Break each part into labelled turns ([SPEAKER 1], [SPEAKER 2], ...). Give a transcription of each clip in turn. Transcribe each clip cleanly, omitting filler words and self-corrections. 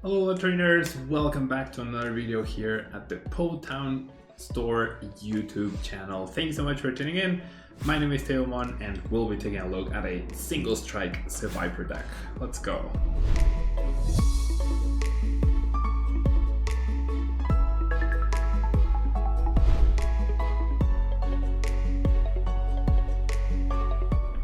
[SPEAKER 1] Hello trainers, welcome back to another video here at the PoTown Store YouTube channel. Thank you so much for tuning in. My name is Tablemon and we'll be taking a look at a single strike Seviper deck. Let's go.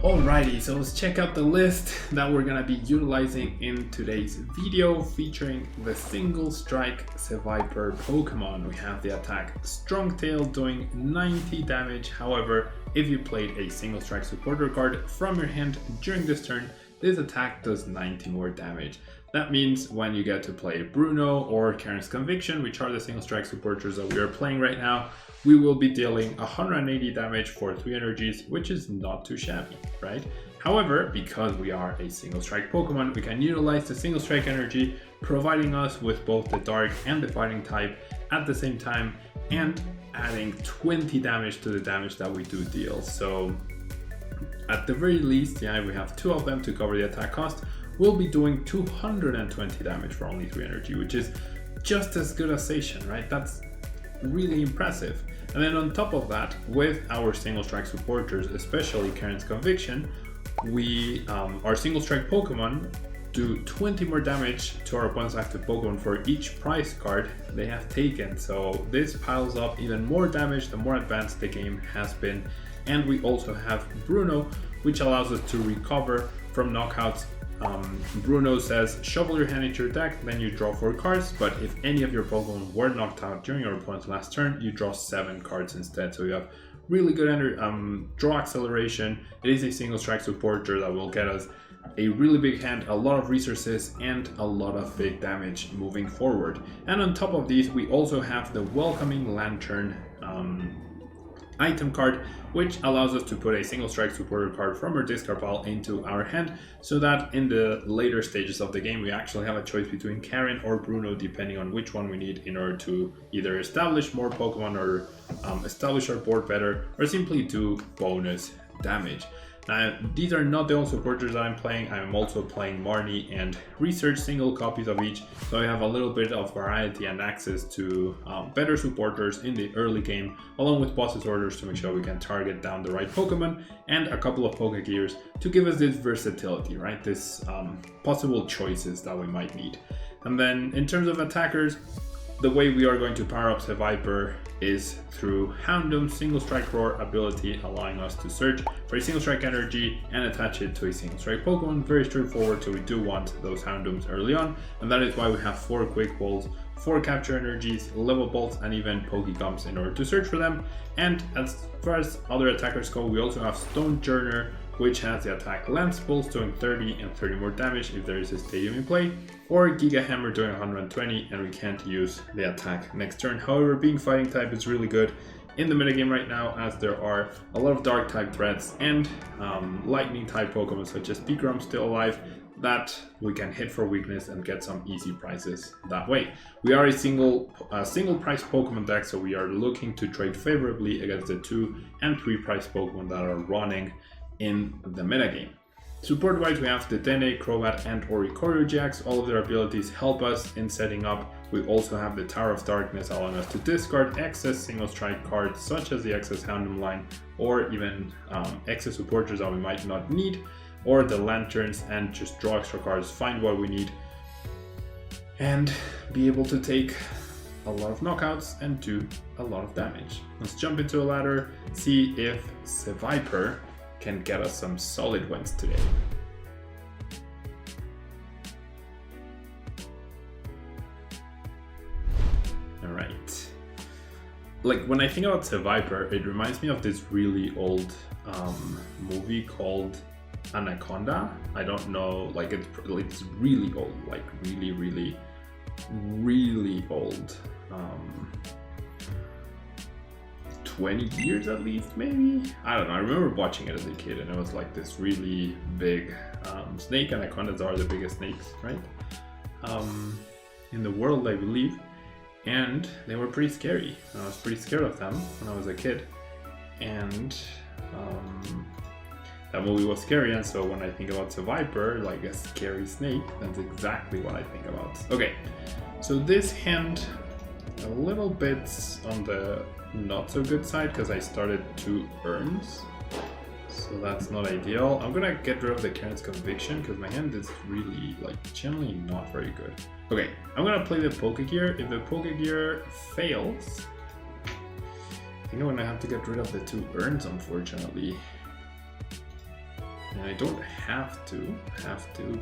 [SPEAKER 1] Alrighty, so let's check out the list that we're gonna be utilizing in today's video, featuring the single strike Seviper Pokemon. We have the attack Strong Tail doing 90 damage. However, if you played a single strike supporter card from your hand during this turn, this attack does 90 more damage. That means when you get to play Bruno or Karen's Conviction, which are the single strike supporters that we are playing right now, we will be dealing 180 damage for 3 energies, which is not too shabby, right? However, because we are a single strike Pokemon, we can utilize the single strike energy, providing us with both the dark and the fighting type at the same time, and adding 20 damage to the damage that we do deal. So at the very least, yeah, we have 2 of them to cover the attack cost. We'll be doing 220 damage for only 3 energy, which is just as good as Sation, right? That's really impressive. And then on top of that, with our single strike supporters, especially Karen's Conviction, our single strike Pokemon do 20 more damage to our opponent's active Pokemon for each prize card they have taken. So this piles up even more damage the more advanced the game has been. And we also have Bruno, which allows us to recover from knockouts. Bruno says, shuffle your hand into your deck, then you draw 4 cards, but if any of your Pokemon were knocked out during your opponent's last turn, you draw 7 cards instead. So you have really good draw acceleration. It is a single strike supporter that will get us a really big hand, a lot of resources, and a lot of big damage moving forward. And on top of these, we also have the Welcoming Lantern item card, which allows us to put a single strike supporter card from our discard pile into our hand, so that in the later stages of the game we actually have a choice between Karen or Bruno, depending on which one we need in order to either establish more Pokemon or establish our board better, or simply do bonus damage. Now, these are not the only supporters that I'm playing. I'm also playing Marnie and Research, single copies of each, so I have a little bit of variety and access to better supporters in the early game, along with bosses orders to make sure we can target down the right Pokemon, and a couple of Pokegears to give us this versatility, right? This possible choices that we might need. And then in terms of attackers, the way we are going to power up Seviper is through Houndoom's single strike roar ability, allowing us to search for a single strike energy and attach it to a single strike Pokemon. Very straightforward, so we do want those Houndooms early on, and that is why we have 4 quick balls, 4 capture energies, level bolts, and even Pokegums in order to search for them. And as far as other attackers go, we also have Stonejourner, which has the attack Lance Pulse doing 30 and 30 more damage if there is a stadium in play, or Giga Hammer doing 120, and we can't use the attack next turn. However, being fighting type is really good in the metagame right now, as there are a lot of dark type threats and lightning type Pokemon such as Pigrom still alive that we can hit for weakness and get some easy prizes that way. We are a single price Pokemon deck, so we are looking to trade favorably against the 2 and 3 price Pokemon that are running in the metagame. Support wise, we have the Dene, Crobat, and Oricorio Jax. All of their abilities help us in setting up. We also have the Tower of Darkness, allowing us to discard excess single strike cards such as the excess Houndoom line, or even excess supporters that we might not need, or the Lanterns, and just draw extra cards, find what we need, and be able to take a lot of knockouts and do a lot of damage. Let's jump into a ladder, see if Seviper can get us some solid wins today. Alright. Like, when I think about Seviper, it reminds me of this really old movie called Anaconda. I don't know, like it's really old, like really old. 20 years at least, maybe? I don't know. I remember watching it as a kid, and it was like this really big snake. Anacondas are the biggest snakes, right? In the world, I believe. And they were pretty scary. I was pretty scared of them when I was a kid. And that movie was scary, and so when I think about Seviper, like a scary snake, that's exactly what I think about. Okay, so this hand a little bit on the not so good side because I started 2 urns, so that's not ideal. I'm gonna get rid of the Karen's Conviction because my hand is really like generally not very good. Okay, I'm gonna play the Pokegear. If the Pokegear fails, I think I'm gonna have to get rid of the 2 urns, unfortunately. And I don't have to,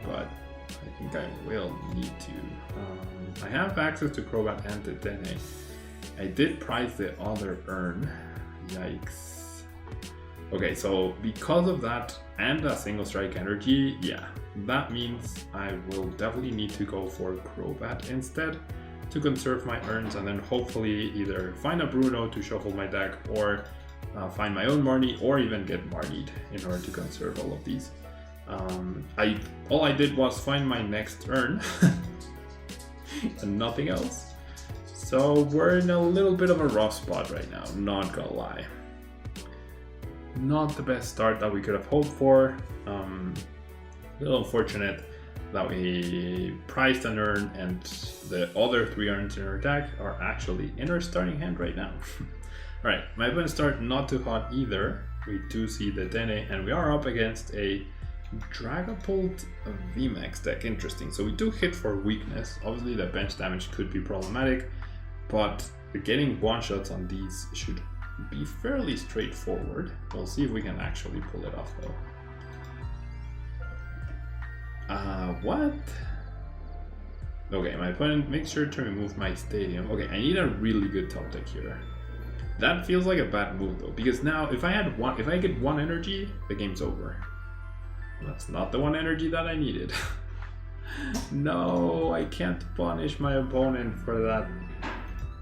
[SPEAKER 1] but I think I will need to. I have access to Crobat and to Dene. I did prize the other urn. Yikes. Okay, so because of that and a single strike energy, yeah, that means I will definitely need to go for Crobat instead to conserve my urns, and then hopefully either find a Bruno to shuffle my deck or find my own Marnie, or even get Marnied in order to conserve all of these. All I did was find my next urn and nothing else. So we're in a little bit of a rough spot right now, not gonna lie. Not the best start that we could have hoped for. A little unfortunate that we prized an urn and the other 3 urns in our deck are actually in our starting hand right now. Alright, my opponent start not too hot either. We do see the Dene, and we are up against a Dragapult VMAX deck. Interesting. So we do hit for weakness. Obviously the bench damage could be problematic, but getting one-shots on these should be fairly straightforward. We'll see if we can actually pull it off though. What? Okay, my opponent makes sure to remove my stadium. Okay, I need a really good top deck here. That feels like a bad move though, because now if I get 1 energy, the game's over. That's not the 1 energy that I needed. No, I can't punish my opponent for that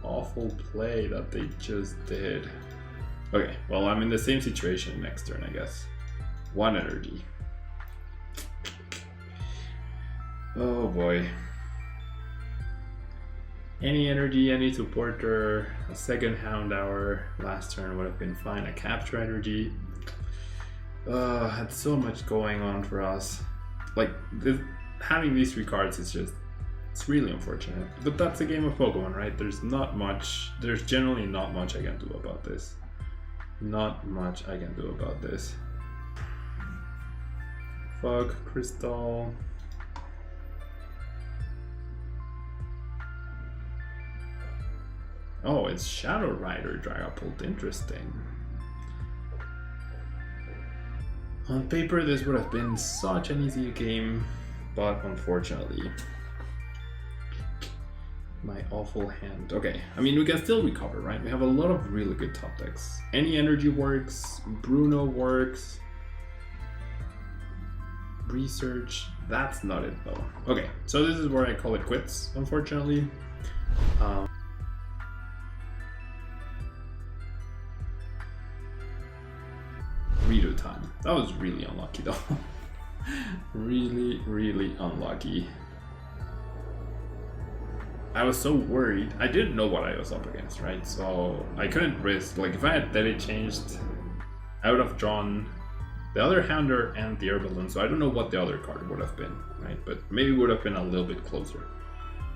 [SPEAKER 1] awful play that they just did. Okay, well, I'm in the same situation next turn, I guess. 1 energy. Oh boy. Any energy, any supporter, a second Houndour last turn would have been fine. A capture energy. Had so much going on for us. Like, having these 3 cards is just, it's really unfortunate. But that's a game of Pokemon, right? There's generally not much I can do about this. Not much I can do about this. Fuck, Crystal. Oh, it's Shadow Rider Dragapult, interesting. On paper, this would have been such an easy game, but unfortunately, my awful hand. Okay, I mean, we can still recover, right? We have a lot of really good top decks. Any energy works, Bruno works, research, that's not it though. Okay, so this is where I call it quits, unfortunately. Redo time. That was really unlucky though. really unlucky. I was so worried. I didn't know what I was up against, right? So I couldn't risk, like if I had Dele changed, I would have drawn the other Houndour and the Air Balloon, so I don't know what the other card would have been, right? But maybe it would have been a little bit closer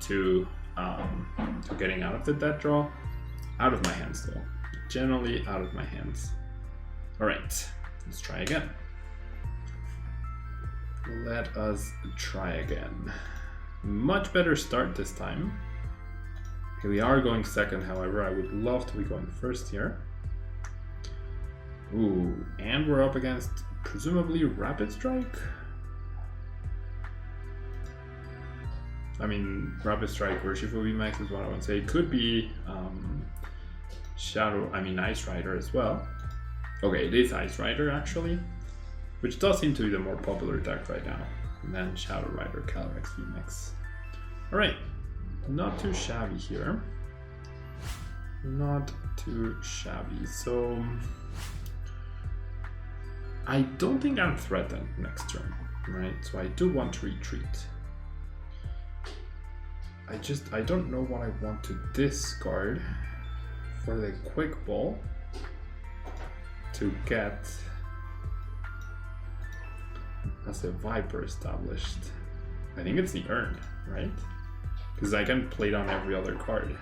[SPEAKER 1] to getting out of the death draw. Out of my hands though. Generally out of my hands. Alright, let's try again. Let us try again. Much better start this time. Okay, we are going second, however. I would love to be going first here. Ooh, and we're up against presumably Rapid Strike. I mean, Rapid Strike or Shifu VMAX is what I would say. It could be Ice Rider as well. Okay, it is Ice Rider actually, which does seem to be the more popular deck right now than Shadow Rider Calyrex VMAX. Alright, not too shabby here. Not too shabby. So I don't think I'm threatened next turn, right? So I do want to retreat. I don't know what I want to discard for the Quick Ball to get has a Seviper established. I think it's the Urn, right? Because I can play down every other card.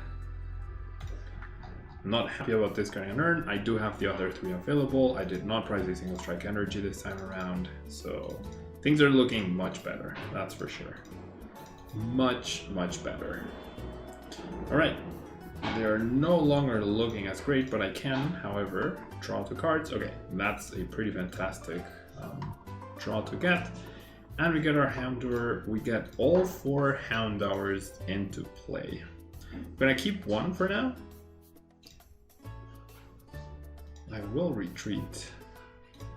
[SPEAKER 1] I'm not happy about discarding an Urn. I do have the other 3 available. I did not prize a single strike energy this time around, so things are looking much better, that's for sure. Much better. Alright, they are no longer looking as great, but I can, however, draw 2 cards. Okay, that's a pretty fantastic draw to get. And we get our Houndour. We get all 4 Houndours into play. I'm gonna keep 1 for now. I will retreat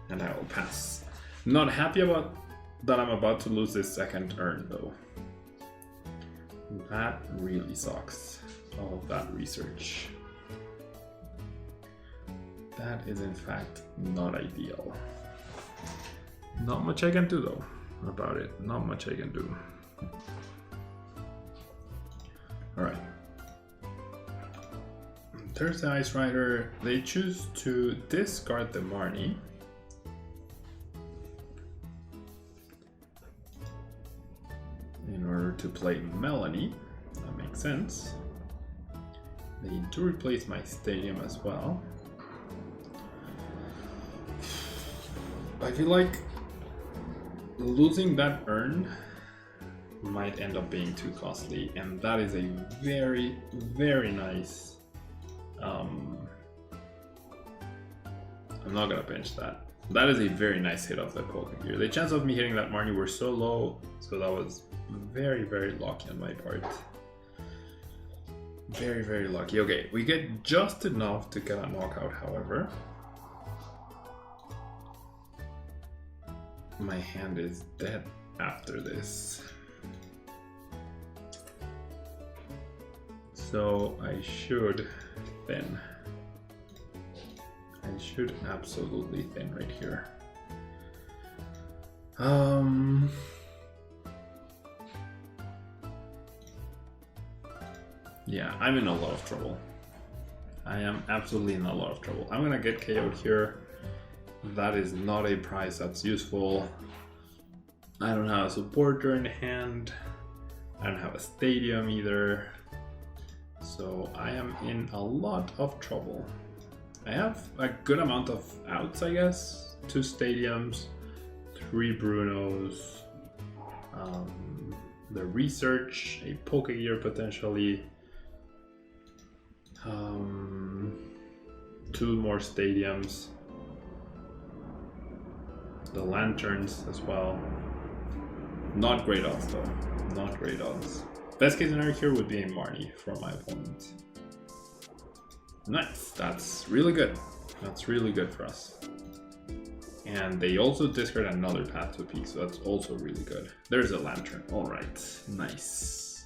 [SPEAKER 1] and I will pass. Not happy about that I'm about to lose this second Urn though. That really sucks. All of that research. That is in fact not ideal. Not much I can do though about it. Not much I can do. Alright. There's the Ice Rider. They choose to discard the Marnie. In order to play Melanie. That makes sense. They need to replace my Stadium as well. I feel like losing that Urn might end up being too costly, and that is a very nice. I'm not gonna bench that. That is a very nice hit of the Pokegear. The chance of me hitting that Marnie were so low, so that was very lucky on my part. Very lucky. Okay, we get just enough to get a knockout, however. My hand is dead after this. So I should thin. I should absolutely thin right here. Yeah, I'm in a lot of trouble. I am absolutely in a lot of trouble. I'm gonna get KO'd here. That is not a prize that's useful. I don't have a supporter in hand. I don't have a stadium either. So I am in a lot of trouble. I have a good amount of outs, I guess. 2 stadiums, 3 Brunos, the research, a Pokegear potentially, 2 more stadiums, the lanterns as well. Not great odds though, not great odds. Best case scenario here would be a Marnie from my opponent. Nice, that's really good. That's really good for us. And they also discard another Path to Peak, so that's also really good. There's a Lantern, alright, nice.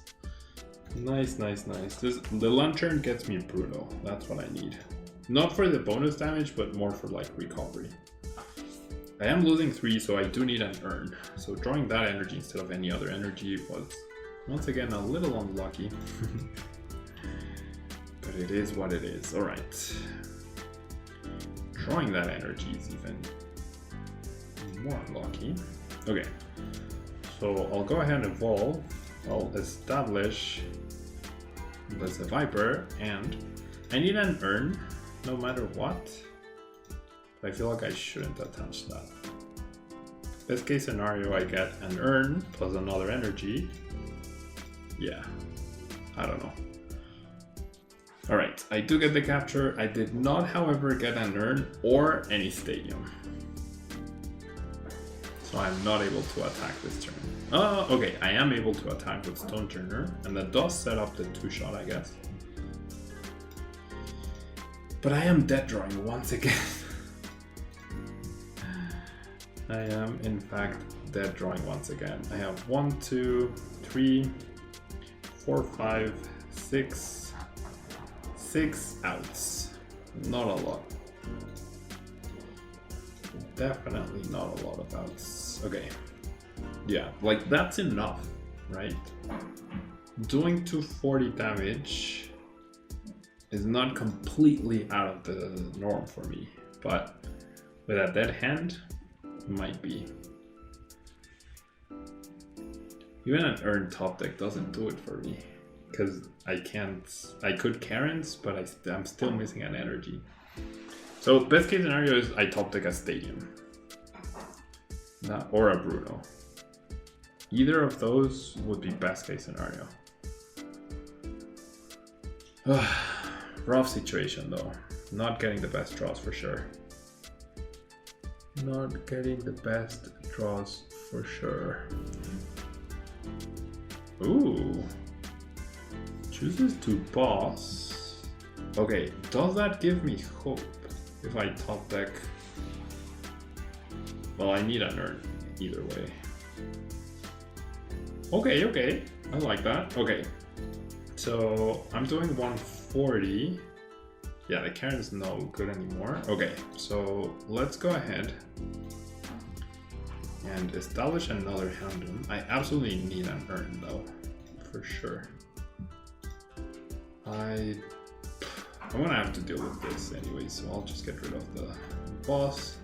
[SPEAKER 1] Nice. The Lantern gets me Bruno, that's what I need. Not for the bonus damage, but more for like recovery. I am losing 3, so I do need an Urn. So drawing that energy instead of any other energy was once again a little unlucky. But it is what it is. Alright. Drawing that energy is even more unlucky. Okay. So I'll go ahead and evolve. I'll establish the Seviper, and I need an Urn no matter what. I feel like I shouldn't attach that. Best case scenario, I get an Urn plus another energy. Yeah, I don't know. Alright, I do get the capture. I did not, however, get an Urn or any stadium. So I'm not able to attack this turn. Okay, I am able to attack with Stone Turner, and that does set up the 2-shot, I guess. But I am dead drawing once again. I am, in fact, dead drawing once again. I have 1, 2, 3, 4, 5, 6 outs. Not a lot. Definitely not a lot of outs. Okay. Yeah, like that's enough, right? Doing 240 damage is not completely out of the norm for me, but with a dead hand, might be. Even an Urn top deck doesn't do it for me. Because I could Karen's, but I'm still missing an energy. So best case scenario is I top deck a Stadium. Or a Bruno. Either of those would be best case scenario. Rough situation though. Not getting the best draws for sure. Not getting the best draws for sure. Ooh. Chooses to boss. Okay, does that give me hope if I top deck? Well, I need an Urn either way. Okay, I like that. Okay, so I'm doing 140. Yeah, the Karen's no good anymore. Okay, so let's go ahead and establish another Houndoom. I absolutely need an Urn though, for sure. I'm gonna have to deal with this anyway, so I'll just get rid of the boss.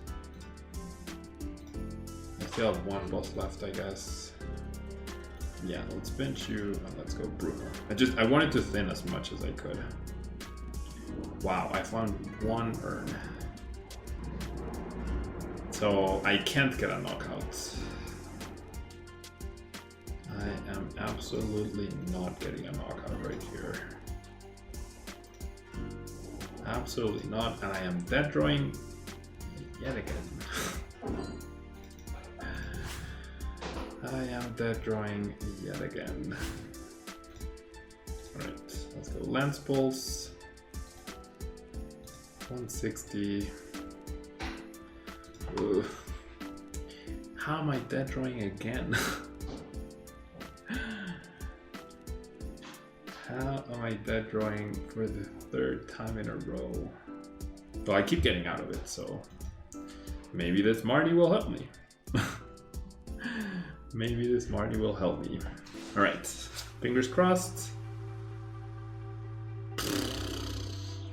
[SPEAKER 1] I still have one boss left, I guess. Yeah, let's bench you and let's go Bruno. I wanted to thin as much as I could. Wow, I found one Urn. So I can't get a knockout. I am absolutely not getting a knockout right here. Absolutely not, and I am dead drawing yet again. I am dead drawing yet again. Alright, let's go Lance Pulse. 160. Ugh. How am I dead drawing again? How am I dead drawing for the third time in a row? Well, I keep getting out of it, so maybe this Marty will help me. Maybe this Marty will help me. Alright, fingers crossed.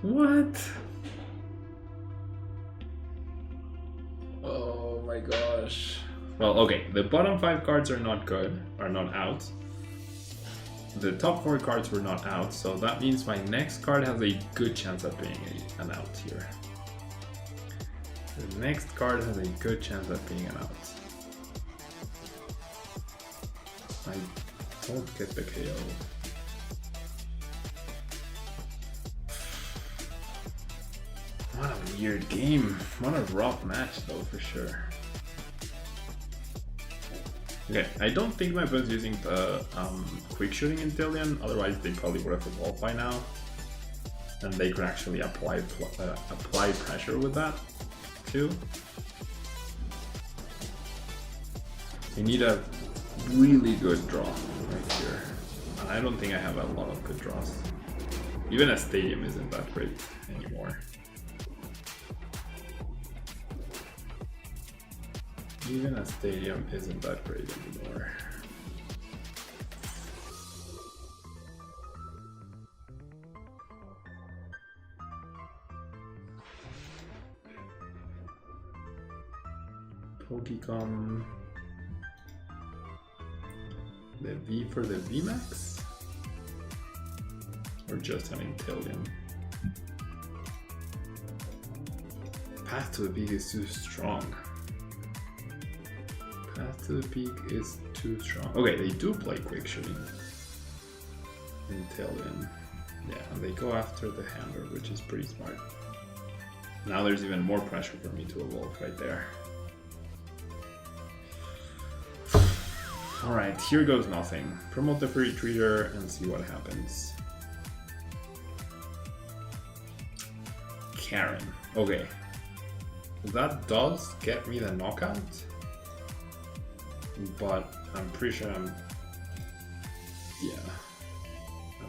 [SPEAKER 1] What? Oh my gosh. Well, okay, the bottom 5 cards are not good, are not out. The top 4 cards were not out, so that means my next card has a good chance of being an out here. The next card has a good chance of being an out. I don't get the KO. What a weird game. What a rough match though, for sure. Okay, I don't think my opponent's using the quick shooting Inteleon, otherwise they probably would have evolved by now. And they could actually apply pressure with that too. I need a really good draw right here. And I don't think I have a lot of good draws. Even a Stadium isn't that great anymore. Even a Stadium isn't that great anymore. Pokemon. The V for the VMAX? Or just an Inteleon? Path to the Peak is too strong. Path to the Peak is too strong. Okay, they do play quick shooting. Inteleon. Yeah, and they go after the Hammer, which is pretty smart. Now there's even more pressure for me to evolve right there. Alright, here goes nothing. Promote the free treater and see what happens. Karen. Okay. That does get me the knockout. But I'm pretty sure I'm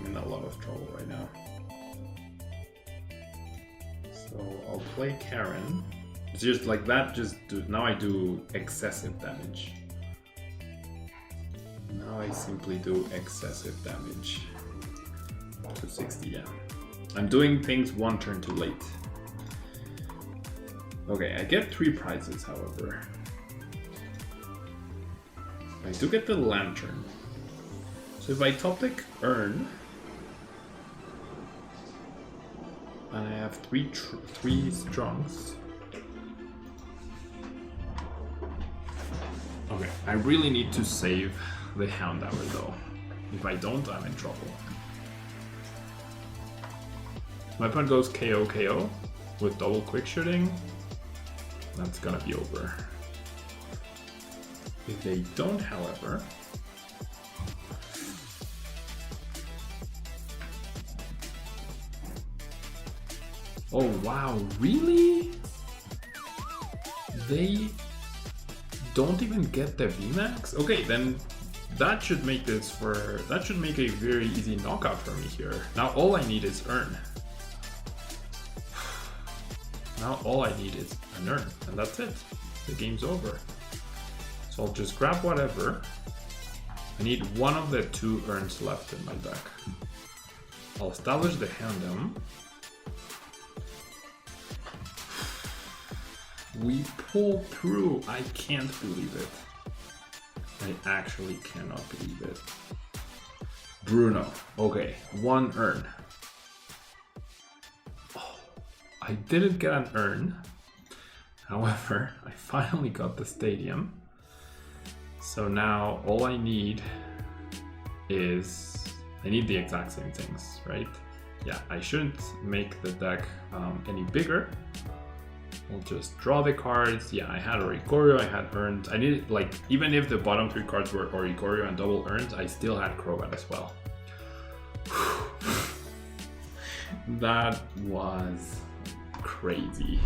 [SPEAKER 1] in a lot of trouble right now. So I'll play Karen. It's just like that, now I do excessive damage. Now I simply do excessive damage. 260, yeah. I'm doing things one turn too late. Okay, I get 3 prizes, however. I do get the Lantern. So if I top deck Urn, and I have three Strongs. Okay, I really need to save the Houndour though. If I don't, I'm in trouble. My opponent goes KO KO with double quick shooting. That's gonna be over. If they don't, however, oh wow, really? They don't even get the VMAX? Okay, then that should make a very easy knockout for me here. Now all I need is Urn. Now all I need is an Urn, and that's it. The game's over. So I'll just grab whatever. I need one of the 2 Urns left in my deck. I'll establish the Houndour. We pull through. I can't believe it. I actually cannot believe it. Bruno. Okay, 1 Urn. Oh, I didn't get an Urn. However, I finally got the stadium. So now all I need is... I need the exact same things, right? Yeah, I shouldn't make the deck any bigger. We'll just draw the cards. Yeah, I had Oricorio, I had Urns. I needed, like, even if the bottom 3 cards were Oricorio and double Urns, I still had Crobat as well. That was crazy.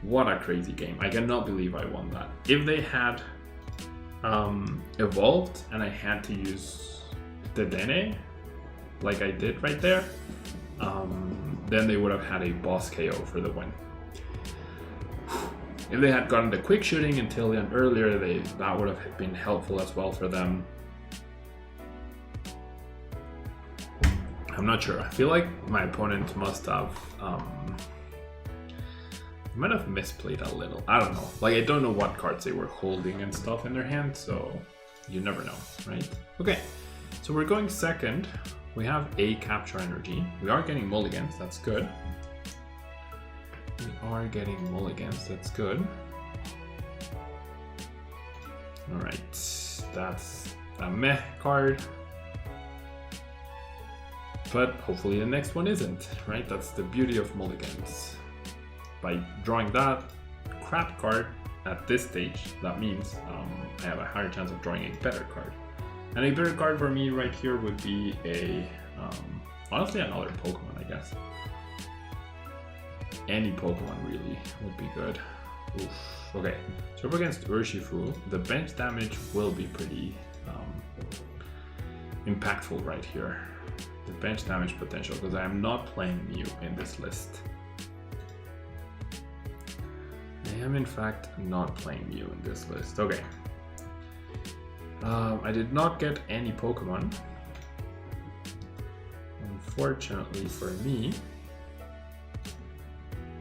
[SPEAKER 1] What a crazy game. I cannot believe I won that. If they had evolved and I had to use the Dene, like I did right there, then they would have had a boss KO for the win. If they had gotten the quick shooting until then earlier, that would have been helpful as well for them. I'm not sure. I feel like my opponent must have might have misplayed a little. I don't know. Like, I don't know what cards they were holding and stuff in their hand, so you never know, right? Okay, so we're going second. We have a capture energy. We are getting mulligans, that's good. We are getting mulligans, that's good. Alright, that's a meh card. But hopefully the next one isn't, right? That's the beauty of mulligans. By drawing that crap card at this stage, that means I have a higher chance of drawing a better card. And a better card for me right here would be a, honestly, another Pokemon, I guess. Any Pokemon really would be good. Oof. Okay, so up against Urshifu, the bench damage will be pretty impactful right here. The bench damage potential, because I am not playing Mew in this list. I am in fact not playing Mew in this list. Okay. I did not get any Pokemon. Unfortunately for me.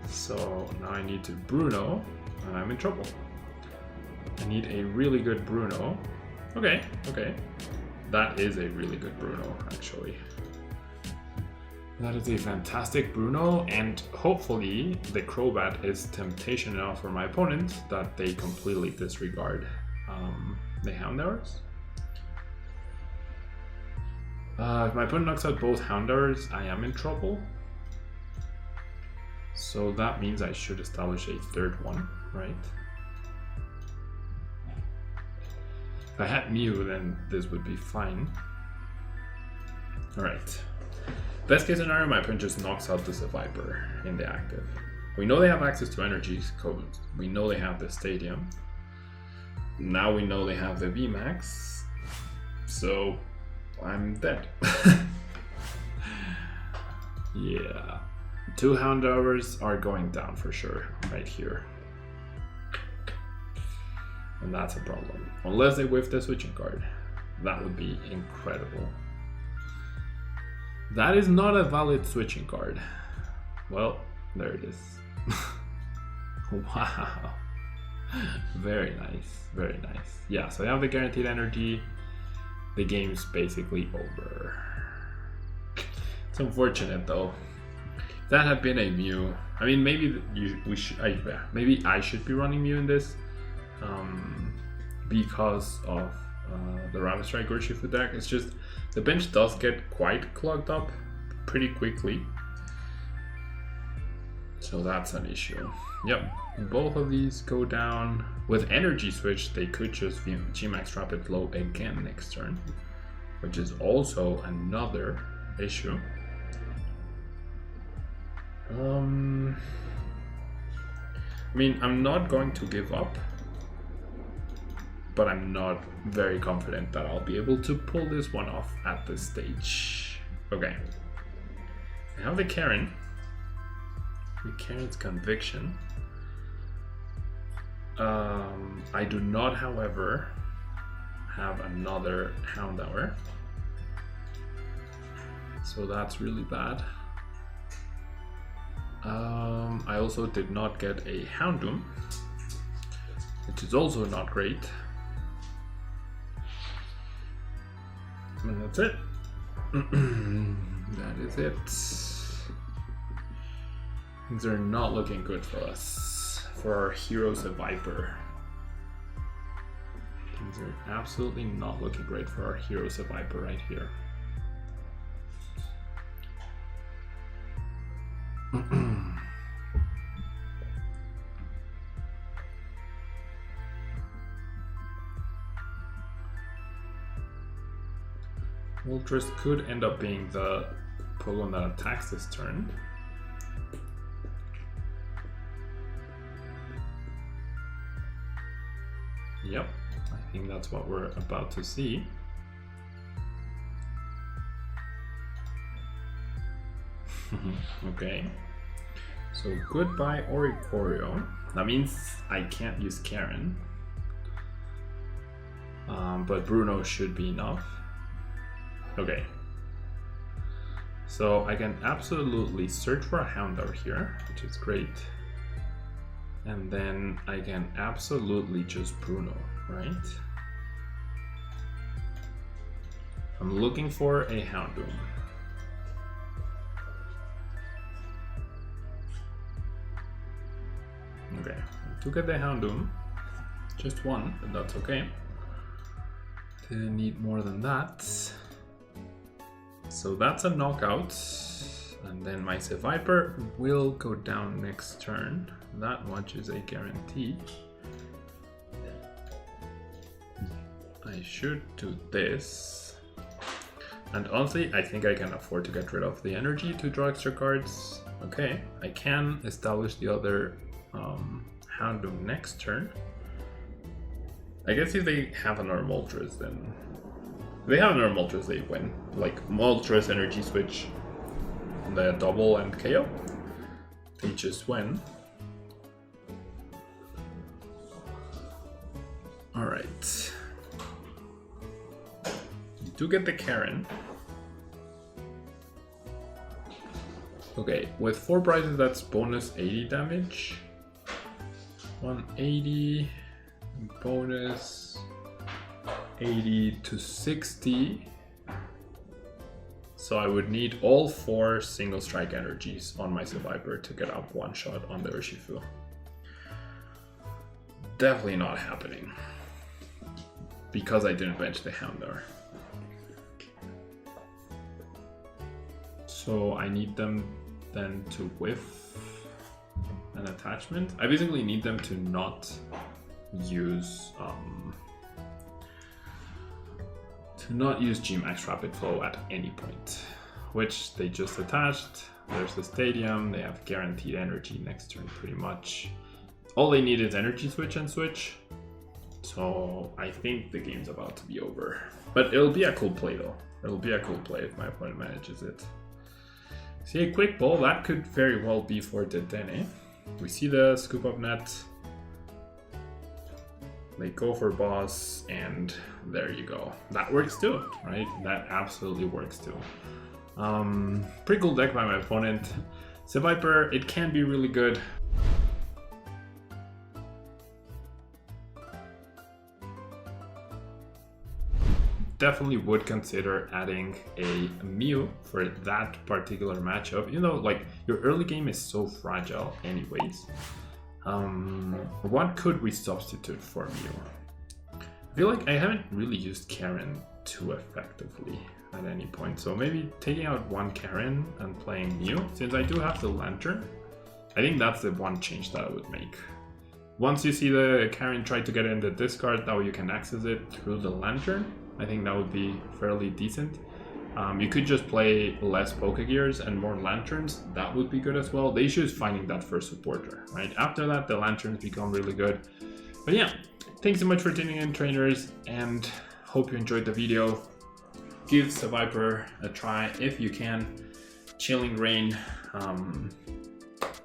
[SPEAKER 1] So now I need to Bruno, and I'm in trouble. I need a really good Bruno. Okay, okay. That is a really good Bruno, actually. That is a fantastic Bruno, and hopefully the Crobat is temptation enough for my opponent that they completely disregard the Houndours. If my opponent knocks out both Houndours, I am in trouble. So that means I should establish a third one, right? If I had Mew, then this would be fine. Alright. Best case scenario, my opponent just knocks out the Seviper in the active. We know they have access to energy codes. We know they have the stadium. Now we know they have the VMAX. So I'm dead. Yeah. 2 Houndours are going down for sure, right here. And that's a problem. Unless they whiff the switching card. That would be incredible. That is not a valid switching card. Well, there it is. Wow. Very nice, very nice. Yeah, so I have the guaranteed energy. The game's basically over. It's unfortunate though. If that had been a Mew, I mean, maybe maybe I should be running Mew in this, because of the Rapid Strike Urshifu deck. It's just the bench does get quite clogged up pretty quickly, so that's an issue. Yep, both of these go down. With Energy Switch, they could just G-Max Rapid Flow again next turn, which is also another issue. I mean, I'm not going to give up, but I'm not very confident that I'll be able to pull this one off at this stage. Okay, I have the Karen. The Karen's Conviction. I do not, however, have another Houndour, so that's really bad. I also did not get a Houndoom, which is also not great. And that's it. That is it. Things are not looking good for us, for our hero Seviper. Things are absolutely not looking great for our hero Seviper right here. Moltres could end up being the Pokemon that attacks this turn. Yep, I think that's what we're about to see. Okay, so goodbye Oricorio. That means I can't use Karen, but Bruno should be enough. Okay, so I can absolutely search for a Houndour here, which is great. And then I can absolutely just Bruno, right? I'm looking for a Houndoom. Okay, I took at the Houndoom. Just one, but that's okay. Didn't need more than that. So that's a knockout. And then my Seviper will go down next turn. That much is a guarantee. I should do this. And honestly, I think I can afford to get rid of the energy to draw extra cards. Okay, I can establish the other Houndoom next turn. I guess if they have another Moltres, then... If they have another Moltres, they win. Like, Moltres, Energy Switch, the double and KO. They just win. Alright. You do get the Karen. Okay, with 4 prizes that's bonus 80 damage. 180, bonus 80 to 60. So I would need all 4 single strike energies on my Seviper to get up one shot on the Urshifu. Definitely not happening, because I didn't bench the Houndour. So I need them then to whiff an attachment. I basically need them to not use G-Max Rapid Flow at any point, which they just attached. There's the stadium, they have guaranteed energy next turn pretty much. All they need is Energy Switch and Switch. So I think the game's about to be over. But it'll be a cool play though. It'll be a cool play if my opponent manages it. See a quick ball, that could very well be for Dedenne. We see the scoop up net. They go for boss, and there you go. That works too, right? That absolutely works too. Pretty cool deck by my opponent. Seviper, it can be really good. definitely would consider adding a Mew for that particular matchup. You know, like your early game is so fragile anyways. What could we substitute for Mew? I feel like I haven't really used Karen too effectively at any point. So maybe taking out one Karen and playing Mew, since I do have the Lantern. I think that's the one change that I would make. Once you see the Karen try to get in the discard, that way you can access it through the Lantern. I think that would be fairly decent. You could just play less Pokegears and more Lanterns. That would be good as well. The issue is finding that first supporter, right? After that, the Lanterns become really good. But yeah, thanks so much for tuning in, trainers, and hope you enjoyed the video. Give Seviper a try if you can. Chilling Rain,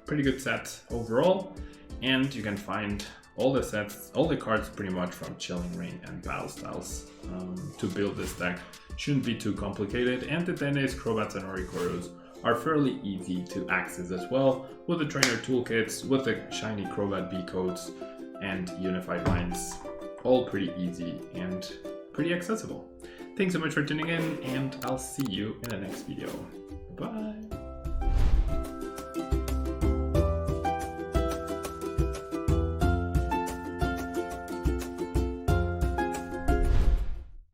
[SPEAKER 1] pretty good set overall. And you can find all the sets, all the cards pretty much from Chilling Rain and Battle Styles to build this deck. Shouldn't be too complicated, and the Dennis, Crobats, and Orikoros are fairly easy to access as well, with the trainer toolkits, with the shiny Crobat B codes, and unified lines. All pretty easy and pretty accessible. Thanks so much for tuning in, and I'll see you in the next video. Bye!